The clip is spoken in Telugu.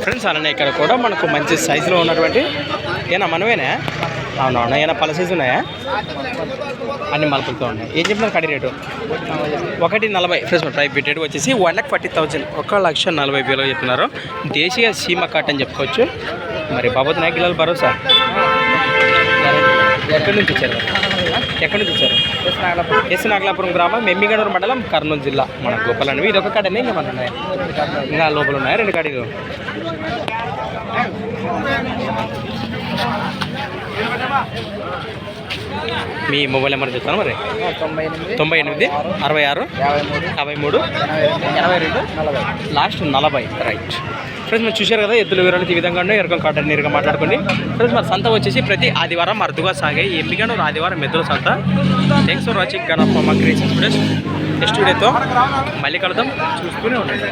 ఫ్రెండ్స్ అలానే ఇక్కడ కూడా మనకు మంచి సైజులో ఉన్నటువంటి ఏనా మనమేనా అవునవునా ఏమైనా పల సైజు ఉన్నాయా అన్ని మలుపులతో ఉన్నాయి. ఏం చెప్తున్నారు కడి రేటు 1,40,000 ఫ్రెండ్స్ ప్రైస్ పెట్టేది వచ్చేసి 1,40,000 1,40,000 చెప్తున్నారు. దేశీయ సీమ కాటన్ చెప్పుకోవచ్చు. మరి బాబోతు నాయకులు భరోసా ఎక్కడి నుంచి వచ్చారు ఎస్ నాగలాపురం గ్రామం మెమ్మిగడూరు మండలం కర్నూలు జిల్లా మన గోపాలనివి. ఇది ఒక కాడనే ఇంకేమన్నా ఉన్నాయి ఇంకా లోపల ఉన్నాయి 2 కాడీలు. మీ మొబైల్ నెంబర్ చెప్తాను మరి 98 66 53 82 లాస్ట్ 40 రైట్. ఫ్రెండ్స్ మీరు చూశారు కదా ఎద్దుల వివరాలు ఈ విధంగా ఉండే ఎరకం కాటన్ నేరుగా మాట్లాడుకోండి. ఫ్రెండ్స్ మరి సంత వచ్చేసి ప్రతి ఆదివారం అరుదుగా సాగే ఎమ్మిగనూరు ఆదివారం మెద్దుల సంత. Thanks for watching gun of మా క్రియేషన్స్ ఫ్రెండ్స్. నెక్స్ట్ వీడియోతో మళ్ళీ కలుద్దాం, చూసుకునే ఉండండి.